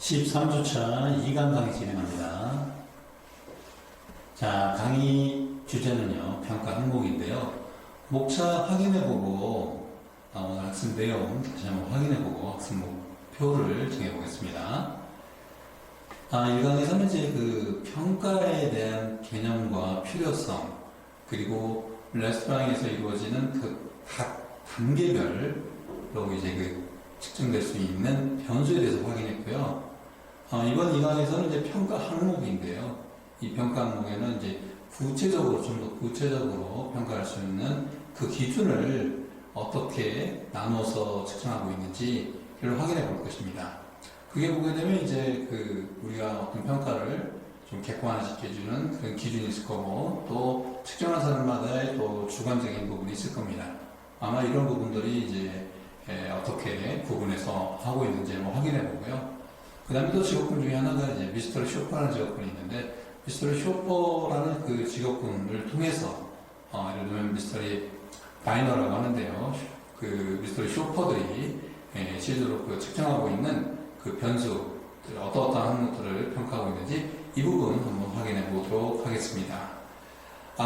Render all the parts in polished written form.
13주차 2강 강의 진행합니다. 자, 강의 주제는요, 평가 항목인데요. 목차 확인해보고, 오늘 학습 내용 다시 한번 확인해보고 학습 목표를 정해보겠습니다. 1강에서는 이제 그 평가에 대한 개념과 필요성, 그리고 레스토랑에서 이루어지는 그 각 단계별로 이제 그 측정될 수 있는 변수에 대해서 확인했고요. 이번 2강에서는 이제 평가 항목인데요. 이 평가 항목에는 이제 구체적으로, 좀 더 구체적으로 평가할 수 있는 그 기준을 어떻게 나눠서 측정하고 있는지 를 확인해 볼 것입니다. 그게 보게 되면 이제 우리가 어떤 평가를 좀 객관화시켜주는 그런 기준이 있을 거고, 또 측정한 사람마다의 또 주관적인 부분이 있을 겁니다. 아마 이런 부분들이 이제 어떻게 구분해서 하고 있는지 한번 확인해 보고요. 그 다음에 또 직업군 중에 하나가 이제 미스터리 쇼퍼라는 직업군이 있는데, 미스터리 쇼퍼라는 그 직업군을 통해서, 예를 들면 미스터리 다이너라고 하는데요. 그 미스터리 쇼퍼들이 실제로 그 측정하고 있는 그 변수, 어떠한 항목들을 평가하고 있는지 이 부분 한번 확인해 보도록 하겠습니다.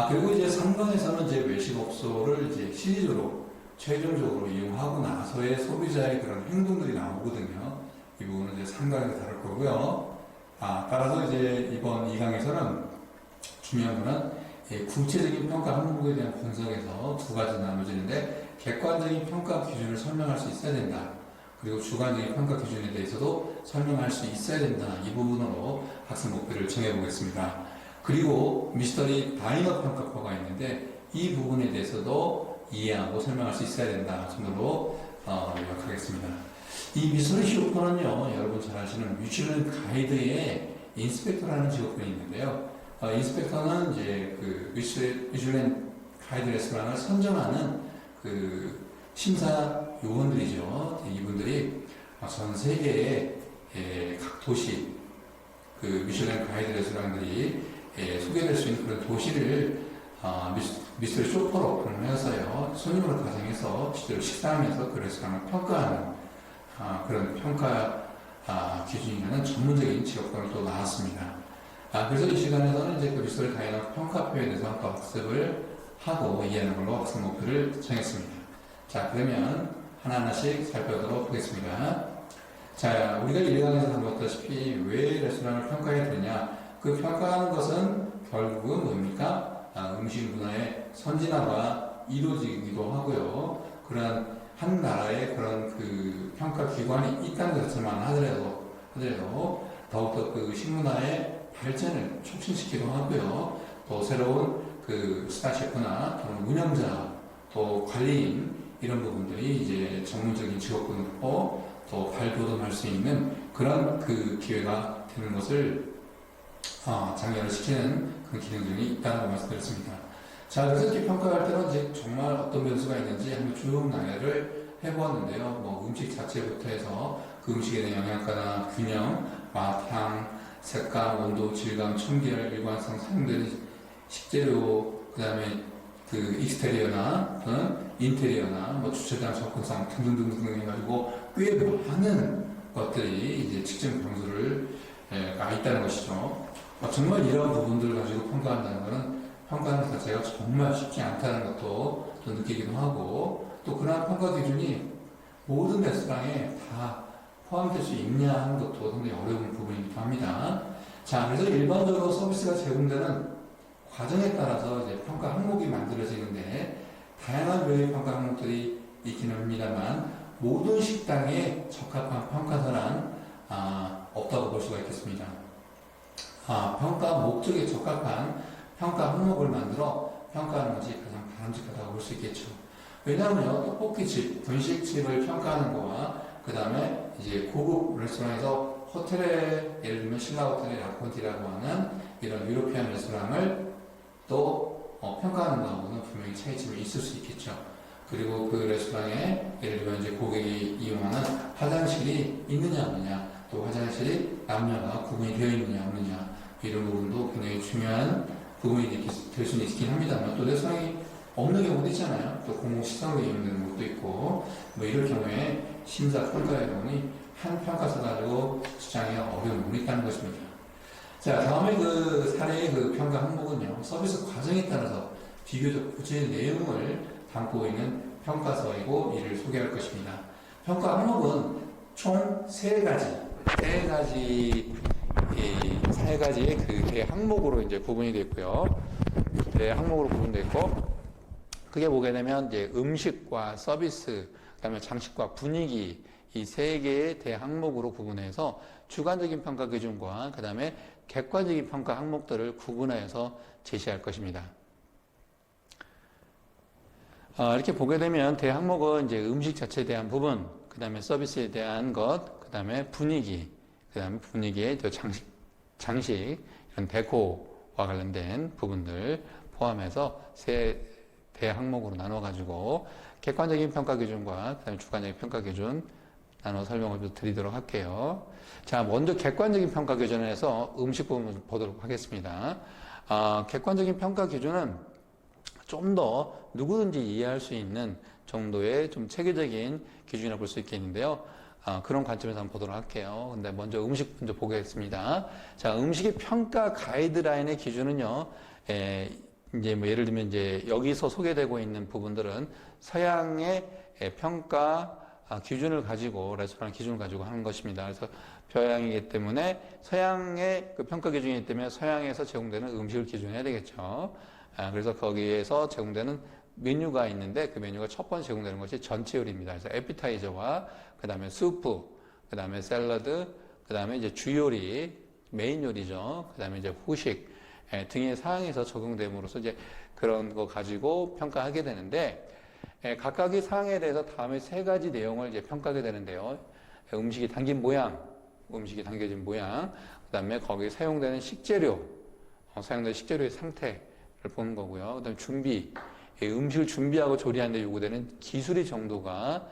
그리고 이제 3강에서는 이제 외식업소를 이제 시리즈로 최종적으로 이용하고 나서의 소비자의 그런 행동들이 나오거든요. 이 부분은 이제 3강에서 다룰 거고요. 따라서 이제 이번 2강에서는 중요한 거는 구체적인 평가 항목에 대한 분석에서 두 가지 나눠지는데, 객관적인 평가 기준을 설명할 수 있어야 된다. 그리고 주관적인 평가 기준에 대해서도 설명할 수 있어야 된다. 이 부분으로 학습 목표를 정해보겠습니다. 그리고 미스터리 다이너 평가표가 있는데, 이 부분에 대해서도 이해하고 설명할 수 있어야 된다 정도로 요약하겠습니다. 이 미스터리 쇼퍼는요, 여러분 잘 아시는 미슐랭 가이드의 인스펙터라는 직업군이 있는데요. 인스펙터는 이제 그 미슐랭 가이드 레스토랑을 선정하는 그 심사 요원들이죠. 이분들이 전 세계의 각 도시, 그 미슐랭 가이드 레스토랑들이 소개될 수 있는 그런 도시를 미스터리 쇼퍼로 오픈을 해서요, 손님으로 가정해서 실제로 식사하면서 그 레스토랑을 평가하는 그런 평가 기준이라는 전문적인 직업군을 또 나왔습니다. 그래서 이 시간에서는 이제 그 미스터리 다이너 평가표에 대해서 한번 학습을 하고 이해하는 걸로 학습 목표를 정했습니다. 자, 그러면 하나하나씩 살펴보도록 하겠습니다. 자, 우리가 1강에서 다루었다시피 왜 레스토랑을 평가해야 되냐? 그 평가하는 것은 결국은 뭡니까? 음식 문화의 선진화가 이루어지기도 하고요. 그런 한 나라의 그런 그 평가 기관이 있다는 것만 하더라도 더욱더 그 식문화의 발전을 촉진시키기도 하고요. 또 새로운 그 스타 셰프나 또는 운영자, 또 관리인, 이런 부분들이 이제 전문적인 직업군으로 또 발돋움할 수 있는 그런 그 기회가 되는 것을 장려를 시키는 그런 기능들이 있다고 말씀드렸습니다. 자, 그래서 이렇게 평가할 때는 이제 정말 어떤 변수가 있는지 한번 쭉 나열을 해보았는데요. 뭐 음식 자체부터 해서 그 음식에 대한 영양가나 균형, 맛, 향, 색감, 온도, 질감, 청결, 일관성, 사용되는 식재료, 그 다음에 그 익스테리어나 인테리어나 뭐 주차장 접근성 등등등등 해가지고 꽤 많은 것들이 이제 측정 변수를 있다는 것이죠. 정말 이런 부분들을 가지고 평가한다는 것은 평가하는 자체가 정말 쉽지 않다는 것도 또 느끼기도 하고, 또 그러한 평가 기준이 모든 레스토랑에 다 포함될 수 있냐 하는 것도 상당히 어려운 부분이기도 합니다. 자, 그래서 일반적으로 서비스가 제공되는 과정에 따라서 이제 평가 항목이 만들어지는데, 다양한 류의 평가 항목들이 있기는 합니다만, 모든 식당에 적합한 평가서란 없다고 볼 수가 있겠습니다. 평가 목적에 적합한 평가 항목을 만들어 평가하는 것이 가장 바람직하다고 볼 수 있겠죠. 왜냐하면 떡볶이집, 분식집을 평가하는 거와 그 다음에 이제 고급 레스토랑에서 호텔에, 예를 들면 신라 호텔의 라콘티라고 하는 이런 유로피안 레스토랑을 또 평가하는 거하고는 분명히 차이점이 있을 수 있겠죠. 그리고 그 레스토랑에 예를 들면 이제 고객이 이용하는 화장실이 있느냐 없느냐, 또 화장실이 남녀가 구분이 되어 있느냐 없느냐, 이런 부분도 굉장히 중요한 부분이 될 수는 있긴 합니다만, 또 레스토랑이 없는 경우도 있잖아요. 또 공공시설로 이용되는 것도 있고, 뭐 이럴 경우에 심사 평가의 경우는 한 평가서 가지고 시장에 있다는 것입니다. 자, 다음에 그 사례의 그 평가 항목은요, 서비스 과정에 따라서 비교적 구체의 내용을 담고 있는 평가서이고 이를 소개할 것입니다. 평가 항목은 총 세 가지의 그 대항목으로 이제 구분이 되어 있고요. 대항목으로 구분되어 있고, 그게 보게 되면 이제 음식과 서비스, 그다음에 장식과 분위기, 이 세 개의 대항목으로 구분해서 주관적인 평가 기준과 그다음에 객관적인 평가 항목들을 구분해서 제시할 것입니다. 이렇게 보게 되면 대항목은 이제 음식 자체에 대한 부분, 그다음에 서비스에 대한 것, 그다음에 분위기, 그다음에 분위기의 장식, 이런 데코와 관련된 부분들 포함해서 세 대항목으로 나눠가지고 객관적인 평가 기준과 그다음에 주관적인 평가 기준 나눠 설명을 드리도록 할게요. 자, 먼저 객관적인 평가 기준에서 음식 부분 보도록 하겠습니다. 객관적인 평가 기준은 좀 더 누구든지 이해할 수 있는 정도의 좀 체계적인 기준이라고 볼 수 있겠는데요. 그런 관점에서 한번 보도록 할게요. 근데 먼저 음식 먼저 보겠습니다. 자, 음식의 평가 가이드라인의 기준은요, 이제 뭐 예를 들면 이제 여기서 소개되고 있는 부분들은 서양의 평가 기준을 가지고, 레스토랑 기준을 가지고 하는 것입니다. 그래서 서양이기 때문에 서양의 그 평가 기준이기 때문에 서양에서 제공되는 음식을 기준해야 되겠죠. 그래서 거기에서 제공되는 메뉴가 있는데 그 메뉴가 첫 번째 제공되는 것이 전체 요리입니다. 그래서 에피타이저와 그 다음에 수프, 그 다음에 샐러드, 그 다음에 이제 주요리, 메인 요리죠. 그 다음에 이제 후식 등의 사항에서 적용됨으로써 이제 그런 거 가지고 평가하게 되는데, 각각의 사항에 대해서 다음에 세 가지 내용을 이제 평가하게 되는데요. 음식이 담긴 모양, 음식이 담겨진 모양, 그 다음에 거기에 사용되는 식재료, 사용되는 식재료의 상태를 보는 거고요. 그 다음에 준비, 음식을 준비하고 조리하는 데 요구되는 기술의 정도가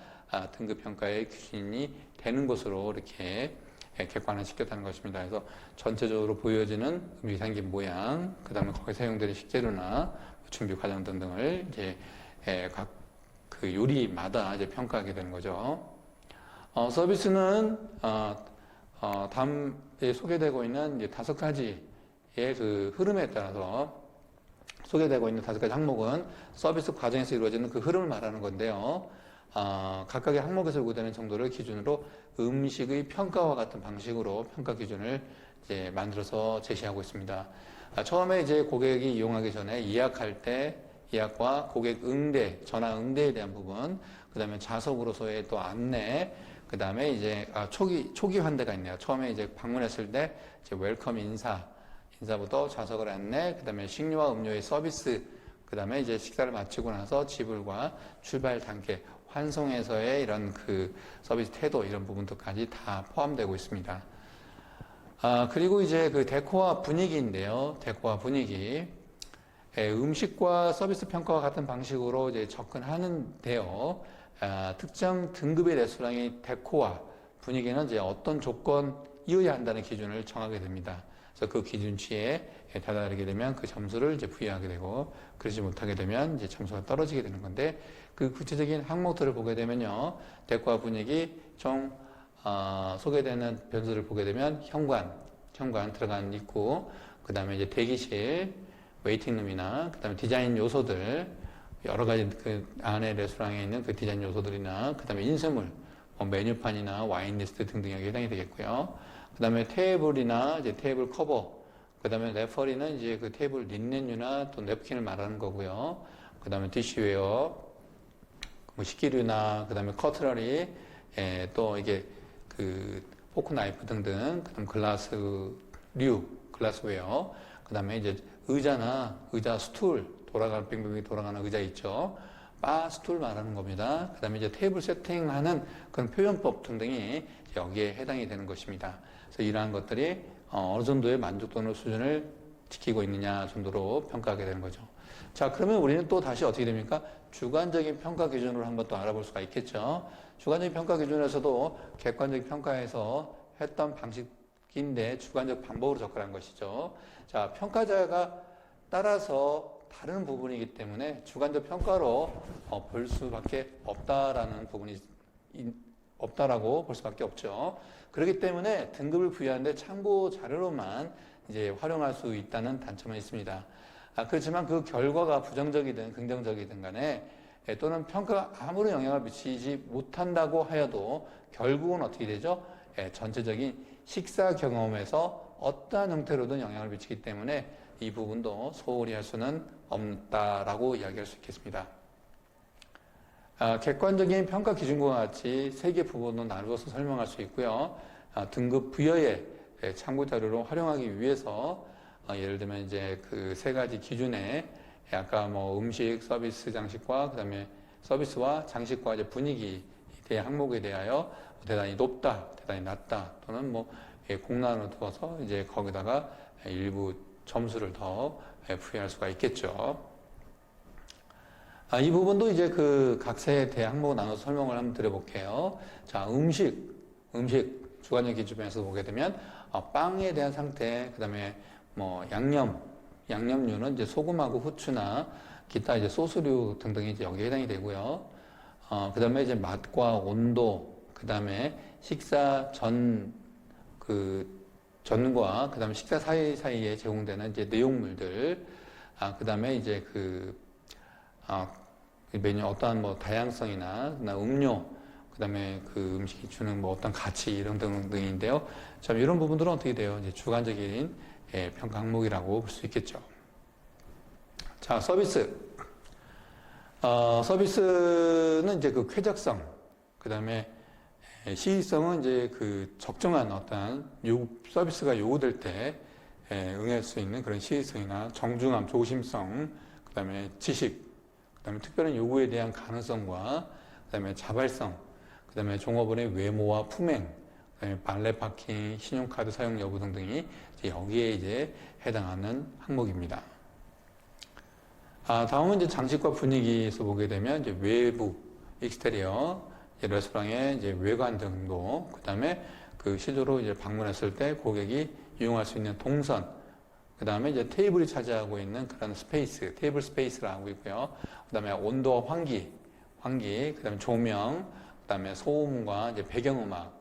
등급 평가의 기준이 되는 것으로 이렇게 객관화시켰다는 것입니다. 그래서 전체적으로 보여지는 음식이 담긴 모양, 그 다음에 거기에 사용되는 식재료나 준비 과정 등등을 이제 각 그 요리마다 이제 평가하게 되는 거죠. 서비스는 다음에 소개되고 있는 이제 5가지의 그 흐름에 따라서 소개되고 있는 5가지 항목은 서비스 과정에서 이루어지는 그 흐름을 말하는 건데요. 각각의 항목에서 요구되는 정도를 기준으로 음식의 평가와 같은 방식으로 평가 기준을 이제 만들어서 제시하고 있습니다. 처음에 이제 고객이 이용하기 전에 예약할 때 예약과 고객 응대, 전화 응대에 대한 부분, 그 다음에 좌석으로서의 또 안내, 그 다음에 이제 초기 환대가 있네요. 처음에 이제 방문했을 때 이제 웰컴 인사부터 좌석을 안내, 그 다음에 식료와 음료의 서비스, 그 다음에 이제 식사를 마치고 나서 지불과 출발 단계, 환송에서의 이런 그 서비스 태도 이런 부분들까지 다 포함되고 있습니다. 그리고 이제 그 데코와 분위기인데요. 데코와 분위기. 음식과 서비스 평가와 같은 방식으로 이제 접근하는데요. 특정 등급의 레스토랑의 데코와 분위기는 이제 어떤 조건이어야 한다는 기준을 정하게 됩니다. 그래서 그 기준치에 다다르게 되면 그 점수를 이제 부여하게 되고, 그러지 못하게 되면 이제 점수가 떨어지게 되는 건데, 그 구체적인 항목들을 보게 되면요. 데코와 분위기 총 소개되는 변수를 보게 되면 현관 들어가는 입구, 그 다음에 이제 대기실, 웨이팅룸이나 그 다음에 디자인 요소들, 여러 가지 그 안에 레스토랑에 있는 그 디자인 요소들이나 그 다음에 인쇄물, 메뉴판이나 와인 리스트 등등에 해당이 되겠고요. 그 다음에 테이블이나 이제 테이블 커버, 그 다음에 레퍼리는 이제 그 테이블 린넨류나 또 냅킨을 말하는 거고요. 그 다음에 디쉬웨어, 뭐 식기류나 그 다음에 커트러리, 또 이게 그 포크 나이프 등등, 그 다음 글라스웨어, 그 다음에 이제 의자, 스툴, 빙빙 돌아가는 의자 있죠. 바, 스툴 말하는 겁니다. 그 다음에 이제 테이블 세팅하는 그런 표현법 등등이 여기에 해당이 되는 것입니다. 그래서 이러한 것들이 어느 정도의 만족도 수준을 지키고 있느냐 정도로 평가하게 되는 거죠. 자, 그러면 우리는 또 다시 어떻게 됩니까? 주관적인 평가 기준으로 한번 또 알아볼 수가 있겠죠. 주관적인 평가 기준에서도 객관적인 평가에서 했던 방식인데 주관적 방법으로 접근한 것이죠. 자, 평가자가 따라서 다른 부분이기 때문에 주관적 평가로 볼 수밖에 없다라는 부분이 없다라고 볼 수밖에 없죠. 그렇기 때문에 등급을 부여하는데 참고 자료로만 이제 활용할 수 있다는 단점은 있습니다. 그렇지만 그 결과가 부정적이든 긍정적이든 간에 또는 평가가 아무런 영향을 미치지 못한다고 하여도 결국은 어떻게 되죠? 전체적인 식사 경험에서 어떠한 형태로든 영향을 미치기 때문에 이 부분도 소홀히 할 수는 없다라고 이야기할 수 있겠습니다. 객관적인 평가 기준과 같이 세 개 부분으로 나누어서 설명할 수 있고요. 등급 부여의 참고 자료로 활용하기 위해서 예를 들면 이제 그 세 가지 기준에 아까 뭐 음식, 서비스, 장식과 그다음에 서비스와 장식과 이제 분위기 대 항목에 대하여 대단히 높다, 대단히 낮다 또는 뭐 공란으로 두어서 이제 거기다가 일부 점수를 더 부여할 수가 있겠죠. 이 부분도 이제 그 각세에 대한 항목을 나눠서 설명을 한번 드려볼게요. 자, 음식 주관적 기준에서 보게 되면 빵에 대한 상태, 그 다음에 뭐 양념류는 이제 소금하고 후추나 기타 이제 소스류 등등이 이제 여기에 해당이 되고요. 그 다음에 이제 맛과 온도, 그 다음에 식사 전과 그 다음에 식사 사이에 제공되는 이제 내용물들, 그 다음에 이제 메뉴 어떠한 뭐 다양성이나 음료, 그 다음에 그 음식이 주는 뭐 어떤 가치 이런 등등인데요. 참 이런 부분들은 어떻게 돼요? 이제 주관적인 평가 항목이라고 볼 수 있겠죠. 자, 서비스. 서비스는 이제 그 쾌적성, 그 다음에 시의성은 이제 그 적정한 어떤 서비스가 요구될 때 응할 수 있는 그런 시의성이나 정중함, 조심성, 그 다음에 지식, 그 다음에 특별한 요구에 대한 가능성과 그 다음에 자발성, 그 다음에 종업원의 외모와 품행, 그 다음에 발레 파킹, 신용카드 사용 여부 등등이 이제 여기에 이제 해당하는 항목입니다. 다음은 이제 장식과 분위기에서 보게 되면 이제 외부, 익스테리어, 레스토랑의 이제 외관 등도, 그 다음에 그 실제로 이제 방문했을 때 고객이 이용할 수 있는 동선, 그 다음에 이제 테이블이 차지하고 있는 그런 스페이스, 테이블 스페이스라고 하고 있고요. 그 다음에 온도와 환기, 그 다음에 조명, 그 다음에 소음과 이제 배경음악,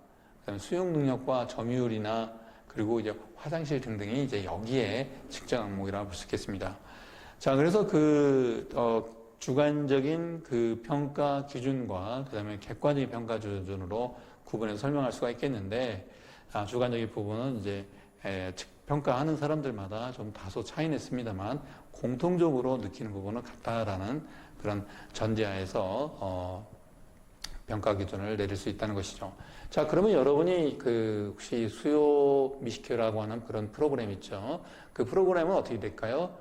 그 다음에 수용 능력과 점유율이나 그리고 이제 화장실 등등이 이제 여기에 측정 항목이라고 볼 수 있겠습니다. 자, 그래서 주관적인 그 평가 기준과 그 다음에 객관적인 평가 기준으로 구분해서 설명할 수가 있겠는데, 주관적인 부분은 이제 평가하는 사람들마다 좀 다소 차이는 있습니다만 공통적으로 느끼는 부분은 같다라는 그런 전제하에서 평가 기준을 내릴 수 있다는 것이죠. 자, 그러면 여러분이 혹시 수요 미식회라고 하는 그런 프로그램 있죠. 그 프로그램은 어떻게 될까요?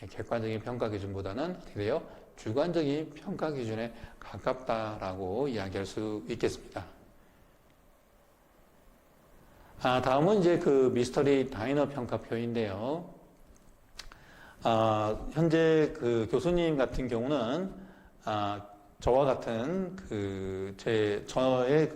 객관적인 평가 기준보다는 어떻게 돼요? 주관적인 평가 기준에 가깝다라고 이야기할 수 있겠습니다. 다음은 이제 그 미스터리 다이너 평가표인데요. 현재 그 교수님 같은 경우는, 저와 같은 저의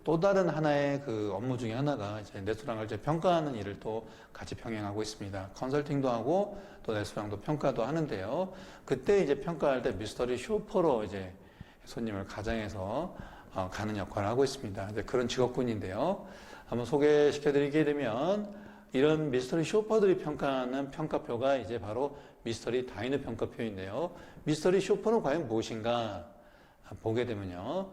또 다른 하나의 업무 중에 하나가 이제 레스토랑을 이제 평가하는 일을 또 같이 병행하고 있습니다. 컨설팅도 하고 또 레스토랑도 평가도 하는데요. 그때 이제 평가할 때 미스터리 쇼퍼로 이제 손님을 가장해서 가는 역할을 하고 있습니다. 이제 그런 직업군인데요. 한번 소개시켜 드리게 되면 이런 미스터리 쇼퍼들이 평가하는 평가표가 이제 바로 미스터리 다이너 평가표인데요. 미스터리 쇼퍼는 과연 무엇인가 보게 되면요.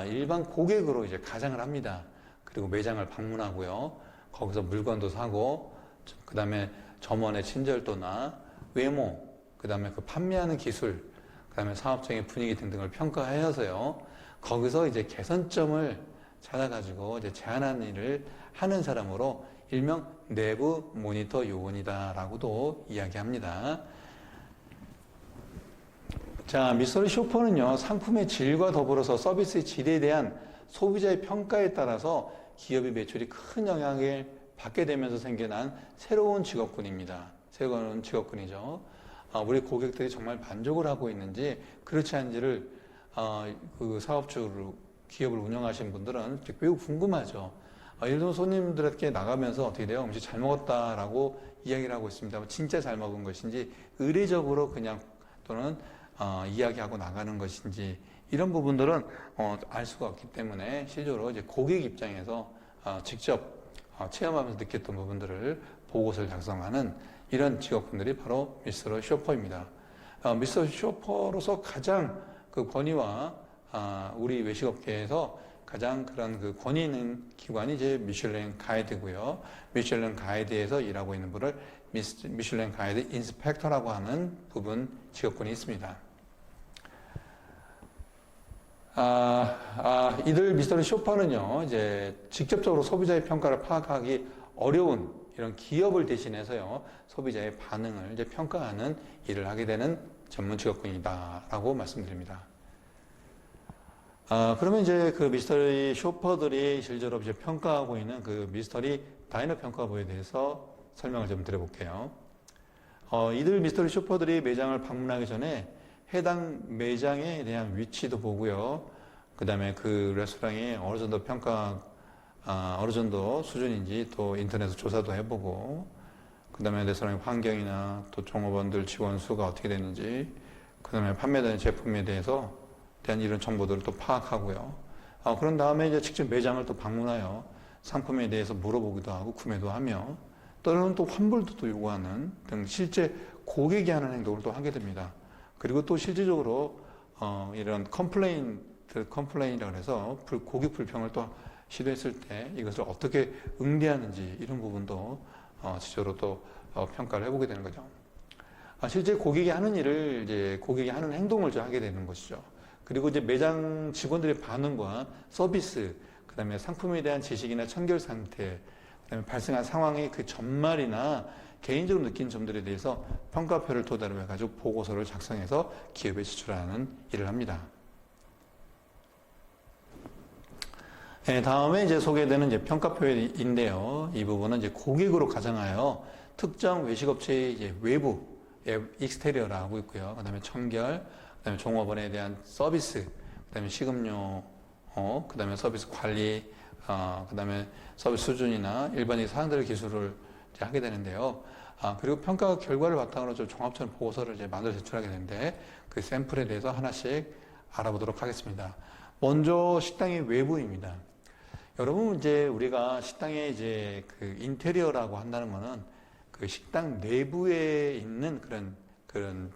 일반 고객으로 이제 가장을 합니다. 그리고 매장을 방문하고요. 거기서 물건도 사고, 그 다음에 점원의 친절도나 외모, 그 다음에 판매하는 기술, 그 다음에 사업적인 분위기 등등을 평가하여서요. 거기서 이제 개선점을 찾아가지고 이제 제안하는 일을 하는 사람으로 일명 내부 모니터 요원이다라고도 이야기합니다. 자, 미스터리 쇼퍼는요, 상품의 질과 더불어서 서비스의 질에 대한 소비자의 평가에 따라서 기업의 매출이 큰 영향을 받게 되면서 생겨난 새로운 직업군입니다. 새로운 직업군이죠. 우리 고객들이 정말 만족을 하고 있는지, 그렇지 않은지를, 기업을 운영하시는 분들은 매우 궁금하죠. 예를 들면 손님들에게 나가면서 어떻게 돼요? 음식 잘 먹었다라고 이야기를 하고 있습니다. 진짜 잘 먹은 것인지, 의례적으로 그냥 또는 이야기하고 나가는 것인지 이런 부분들은 알 수가 없기 때문에 실제로 이제 고객 입장에서 직접 체험하면서 느꼈던 부분들을 보고서를 작성하는 이런 직업군들이 바로 미스터 쇼퍼입니다. 미스터 쇼퍼로서 가장 그 권위와 우리 외식업계에서 가장 그런 그 권위 있는 기관이 이제 미슐랭 가이드고요. 미슐랭 가이드에서 일하고 있는 분을 미슐랭 가이드 인스펙터라고 하는 부분 직업군이 있습니다. 이들 미스터 쇼퍼는요, 이제 직접적으로 소비자의 평가를 파악하기 어려운 이런 기업을 대신해서요, 소비자의 반응을 이제 평가하는 일을 하게 되는 전문 직업군이다라고 말씀드립니다. 그러면 이제 그 미스터리 쇼퍼들이 실제로 이제 평가하고 있는 그 미스터리 다이너 평가부에 대해서 설명을 좀 드려볼게요. 이들 미스터리 쇼퍼들이 매장을 방문하기 전에 해당 매장에 대한 위치도 보고요. 그 다음에 그 레스토랑이 어느 정도 어느 정도 수준인지 또 인터넷 조사도 해보고, 그 다음에 레스토랑의 환경이나 또 종업원들 직원 수가 어떻게 되는지, 그 다음에 판매되는 제품에 대한 이런 정보들을 또 파악하고요. 그런 다음에 이제 직접 매장을 또 방문하여 상품에 대해서 물어보기도 하고 구매도 하며, 또는 또 환불도 또 요구하는 등 실제 고객이 하는 행동을 또 하게 됩니다. 그리고 또 실질적으로 이런 컴플레인이라고 해서 고객 불평을 또 시도했을 때 이것을 어떻게 응대하는지 이런 부분도 실제로 또 평가를 해보게 되는 거죠. 실제 고객이 하는 일을 이제 고객이 하는 행동을 좀 하게 되는 것이죠. 그리고 이제 매장 직원들의 반응과 서비스, 그다음에 상품에 대한 지식이나 청결 상태, 그다음에 발생한 상황의 그 전말이나 개인적으로 느낀 점들에 대해서 평가표를 토대로 해가지고 보고서를 작성해서 기업에 제출하는 일을 합니다. 네, 다음에 이제 소개되는 이제 평가표인데요. 이 부분은 이제 고객으로 가정하여 특정 외식업체의 이제 외부, 익스테리어라 하고 있고요. 그 다음에 청결, 그 다음에 종업원에 대한 서비스, 그 다음에 식음료, 그 다음에 서비스 관리, 그 다음에 서비스 수준이나 일반적인 사항들의 기술을 이제 하게 되는데요. 그리고 평가 결과를 바탕으로 좀 종합적인 보고서를 이제 만들어 제출하게 되는데 그 샘플에 대해서 하나씩 알아보도록 하겠습니다. 먼저 식당의 외부입니다. 여러분 이제 우리가 식당에 이제 그 인테리어라고 한다는 거는 그 식당 내부에 있는 그런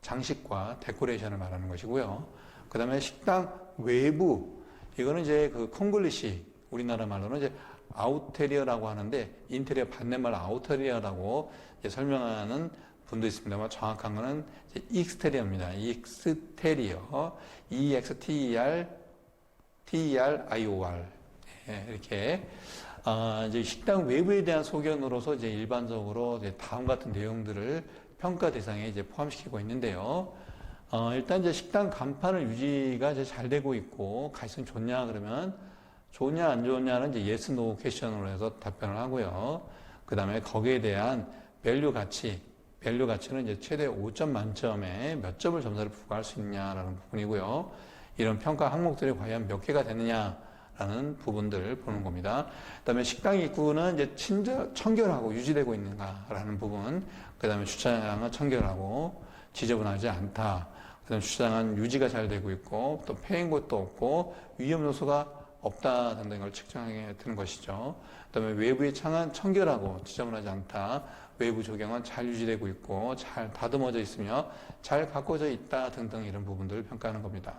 장식과 데코레이션을 말하는 것이고요. 그 다음에 식당 외부, 이거는 이제 그 콩글리시, 우리나라 말로는 이제 아우테리어라고 하는데, 인테리어 반대말 아우테리어라고 설명하는 분도 있습니다만, 정확한 거는 이제 익스테리어입니다. 익스테리어. EXTERIOR. 예, 이렇게. 이제 식당 외부에 대한 소견으로서 이제 일반적으로 이제 다음 같은 내용들을 평가 대상에 이제 포함시키고 있는데요. 일단 이제 식당 간판을 유지가 이제 잘 되고 있고, 가시성 좋냐, 그러면 좋냐, 안 좋냐는 이제 yes, no 퀘션으로 해서 답변을 하고요. 그 다음에 거기에 대한 밸류 가치는 이제 최대 5점 만점에 몇 점을 점수를 부과할 수 있냐라는 부분이고요. 이런 평가 항목들이 과연 몇 개가 되느냐라는 부분들을 보는 겁니다. 그 다음에 식당 입구는 이제 청결하고 유지되고 있는가라는 부분, 그 다음에 주차장은 청결하고 지저분하지 않다. 그 다음에 주차장은 유지가 잘 되고 있고, 또 패인 곳도 없고, 위험 요소가 없다 등등 걸 측정하게 되는 것이죠. 그 다음에 외부의 창은 청결하고 지저분하지 않다. 외부 조경은 잘 유지되고 있고 잘 다듬어져 있으며 잘 가꿔져 있다 등등 이런 부분들을 평가하는 겁니다.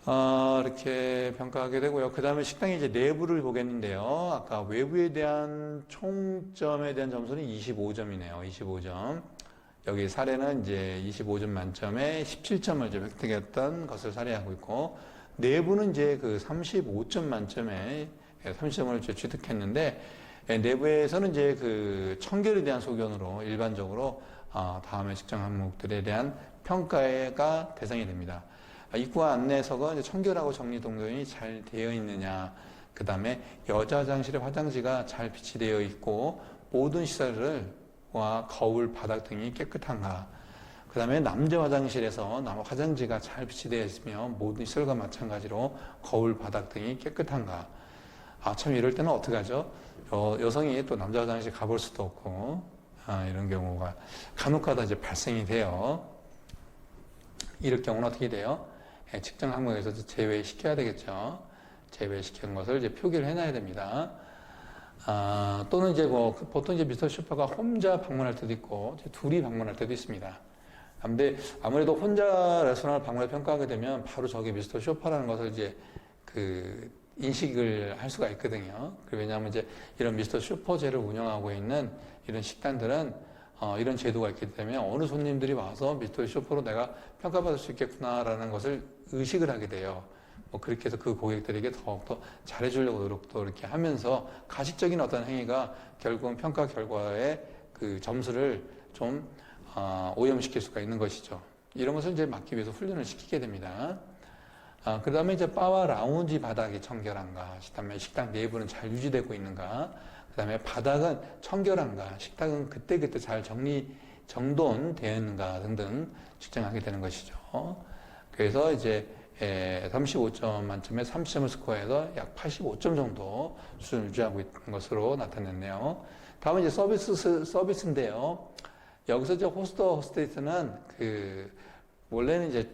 이렇게 평가하게 되고요. 그 다음에 식당의 이제 내부를 보겠는데요. 아까 외부에 대한 총점에 대한 점수는 25점이네요. 25점. 여기 사례는 이제 25점 만점에 17점을 이제 획득했던 것을 사례하고 있고, 내부는 이제 그 35점 만점에 30점을 이제 취득했는데, 내부에서는 이제 그 청결에 대한 소견으로 일반적으로 다음에 측정 항목들에 대한 평가가 대상이 됩니다. 입구와 안내석은 청결하고 정리동선이 잘 되어 있느냐, 그 다음에 여자 화장실의 화장지가 잘 비치되어 있고 모든 시설과 거울, 바닥 등이 깨끗한가, 그 다음에 남자 화장실에서 화장지가 잘 비치되어 있으며 모든 시설과 마찬가지로 거울, 바닥 등이 깨끗한가. 참 이럴 때는 어떻게 하죠? 여성이 또 남자 화장실 가볼 수도 없고 이런 경우가 간혹가다 이제 발생이 돼요. 이럴 경우는 어떻게 돼요? 측정 항목에서 제외시켜야 되겠죠. 제외시킨 것을 이제 표기를 해놔야 됩니다. 또는 이제 보통 이제 미스터 슈퍼가 혼자 방문할 때도 있고, 이제 둘이 방문할 때도 있습니다. 근데 아무래도 혼자 레스토랑을 방문해 평가하게 되면 바로 저게 미스터 슈퍼라는 것을 이제 인식을 할 수가 있거든요. 왜냐하면 이제 이런 미스터 슈퍼제를 운영하고 있는 이런 식당들은 이런 제도가 있기 때문에 어느 손님들이 와서 미스터 슈퍼로 내가 평가받을 수 있겠구나라는 것을 의식을 하게 돼요. 그렇게 해서 그 고객들에게 더욱더 잘해주려고 노력도 이렇게 하면서 가식적인 어떤 행위가 결국은 평가 결과의 그 점수를 좀 오염시킬 수가 있는 것이죠. 이런 것을 이제 막기 위해서 훈련을 시키게 됩니다. 그 다음에 이제 바와 라운지 바닥이 청결한가, 그다음에 식당 내부는 잘 유지되고 있는가, 그 다음에 바닥은 청결한가, 식당은 그때그때 잘 정돈되어 있는가 등등 측정하게 되는 것이죠. 그래서 이제 35점 만점에 30점을 스코어해서 약 85점 정도 수준을 유지하고 있는 것으로 나타냈네요. 다음은 이제 서비스인데요. 여기서 이제 호스테이스는 원래는 이제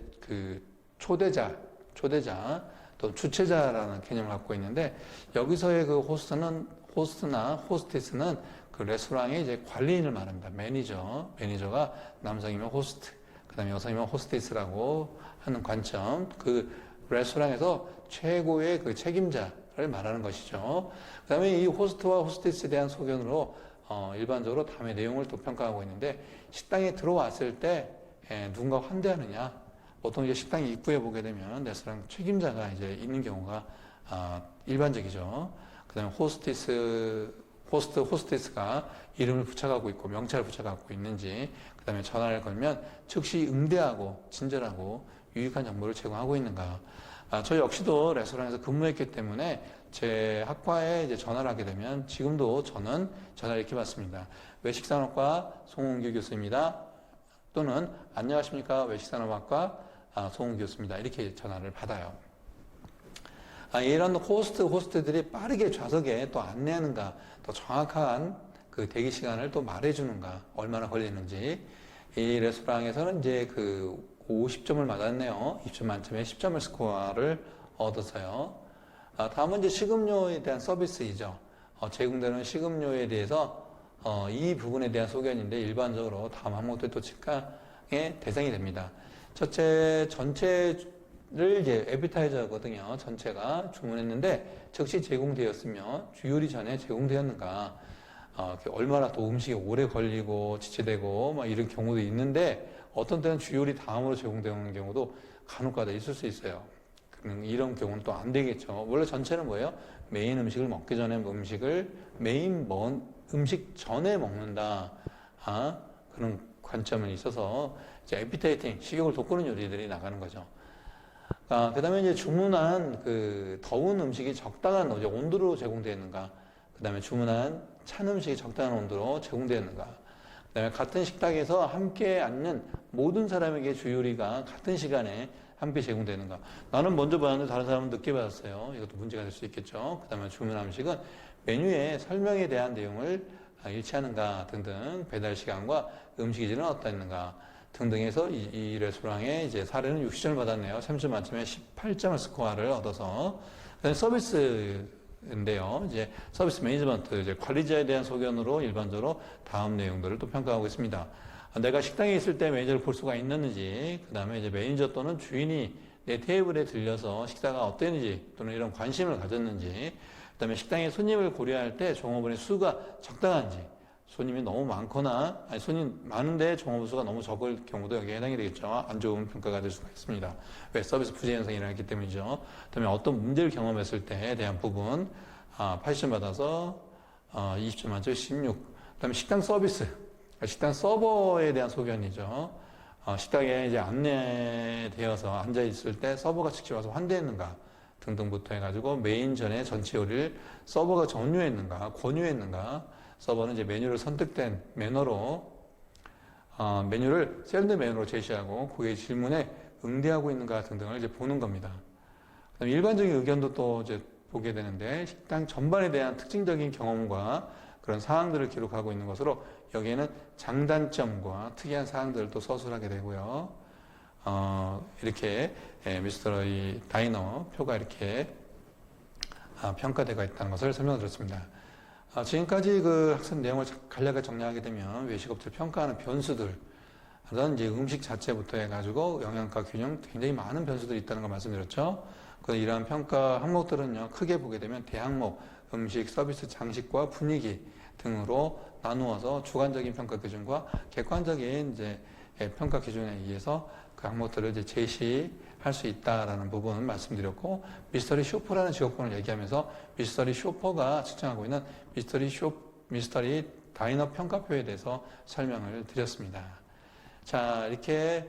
초대자, 또 주최자라는 개념을 갖고 있는데, 여기서의 호스트나 호스테스는 그 레스토랑의 이제 관리인을 말합니다. 매니저가 남성이면 호스트, 그 다음에 여성이면 호스테스라고 하는 관점, 그 레스토랑에서 최고의 그 책임자를 말하는 것이죠. 그 다음에 이 호스트와 호스테스에 대한 소견으로 일반적으로 다음의 내용을 또 평가하고 있는데, 식당에 들어왔을 때 누군가 환대하느냐, 보통 이제 식당 입구에 보게 되면 레스토랑 책임자가 이제 있는 경우가 일반적이죠. 그 다음에 호스테스가 이름을 붙여가고 있고 명찰을 붙여가고 있는지, 그 다음에 전화를 걸면 즉시 응대하고 친절하고 유익한 정보를 제공하고 있는가. 저 역시도 레스토랑에서 근무했기 때문에 제 학과에 이제 전화를 하게 되면 지금도 저는 전화를 이렇게 받습니다. 외식산업과 송은규 교수입니다. 또는 안녕하십니까, 외식산업학과 송은규 교수입니다. 이렇게 전화를 받아요. 이런 호스트들이 빠르게 좌석에 또 안내하는가, 또 정확한 그 대기 시간을 또 말해주는가, 얼마나 걸리는지. 이 레스토랑에서는 이제 50점을 맞았네요. 20점 만점에 10점을 스코어를 얻어서요. 다음은 이제 식음료에 대한 서비스이죠. 제공되는 식음료에 대해서 이 부분에 대한 소견인데, 일반적으로 다음 항목들 또 측강의 대상이 됩니다. 첫째, 전체를 이제 에피타이저거든요. 전체가 주문했는데 즉시 제공되었으며 주요리 전에 제공되었는가, 얼마나 또 음식이 오래 걸리고 지체되고 막 이런 경우도 있는데, 어떤 때는 주요리 다음으로 제공되는 경우도 간혹가다 있을 수 있어요. 이런 경우는 또 안 되겠죠. 원래 전체는 뭐예요? 메인 음식을 먹기 전에 음식 전에 먹는다. 그런 관점은 있어서 이제 에피테이팅, 식욕을 돋구는 요리들이 나가는 거죠. 그 다음에 이제 주문한 더운 음식이 적당한 온도로 제공되었는가, 그 다음에 주문한 찬 음식이 적당한 온도로 제공되었는가, 그 다음에 같은 식탁에서 함께 앉는 모든 사람에게 주요리가 같은 시간에 함께 제공되는가. 나는 먼저 받았는데 다른 사람은 늦게 받았어요. 이것도 문제가 될 수 있겠죠. 그 다음에 주문한 음식은 메뉴의 설명에 대한 내용을 일치하는가 등등, 배달 시간과 음식의 질은 어떠했는가 등등해서 이 레스토랑의 이제 사례는 60점을 받았네요. 30점 만점에 18점을 스코어를 얻어서. 그다음에 서비스인데요. 이제 서비스 매니지먼트, 이제 관리자에 대한 소견으로 일반적으로 다음 내용들을 또 평가하고 있습니다. 내가 식당에 있을 때 매니저를 볼 수가 있는지, 그 다음에 이제 매니저 또는 주인이 내 테이블에 들려서 식사가 어땠는지 또는 이런 관심을 가졌는지, 그 다음에 식당에 손님을 고려할 때 종업원의 수가 적당한지, 손님이 너무 많거나, 손님 많은데 종업원 수가 너무 적을 경우도 여기에 해당이 되겠죠. 안 좋은 평가가 될 수가 있습니다. 왜? 서비스 부재 현상이 일어났기 때문이죠. 그 다음에 어떤 문제를 경험했을 때에 대한 부분, 80점 받아서 20점 만점에 16. 그 다음에 식당 서비스, 식당 서버에 대한 소견이죠. 식당에 이제 안내되어서 앉아있을 때 서버가 직접 와서 환대했는가 등등부터 해가지고 메인 전에 전체 요리를 서버가 전유했는가, 권유했는가, 서버는 이제 메뉴를 선택된 매너로, 메뉴를 샐러드 메뉴로 제시하고 고객의 질문에 응대하고 있는가 등등을 이제 보는 겁니다. 그다음에 일반적인 의견도 또 이제 보게 되는데, 식당 전반에 대한 특징적인 경험과 그런 사항들을 기록하고 있는 것으로 여기에는 장단점과 특이한 사항들을 또 서술하게 되고요. 이렇게 미스터리 다이너 표가 이렇게 평가되어 있다는 것을 설명드렸습니다. 지금까지 그 학습 내용을 간략하게 정리하게 되면 외식업체를 평가하는 변수들, 그런 이제 음식 자체부터 해가지고 영양가 균형 굉장히 많은 변수들이 있다는 걸 말씀드렸죠. 이러한 평가 항목들은요, 크게 보게 되면 대항목, 음식, 서비스, 장식과 분위기 등으로 나누어서 주관적인 평가 기준과 객관적인 이제 평가 기준에 의해서 그 항목들을 이제 제시할 수 있다라는 부분 말씀드렸고, 미스터리 쇼퍼라는 직업군을 얘기하면서 미스터리 쇼퍼가 측정하고 있는 미스터리 다이너 평가표에 대해서 설명을 드렸습니다. 자, 이렇게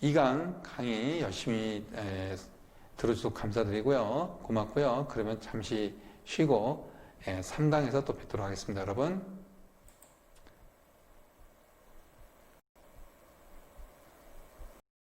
2강 강의 열심히 들어주셔서 감사드리고요. 고맙고요. 그러면 잠시 쉬고 3강에서 또 뵙도록 하겠습니다, 여러분.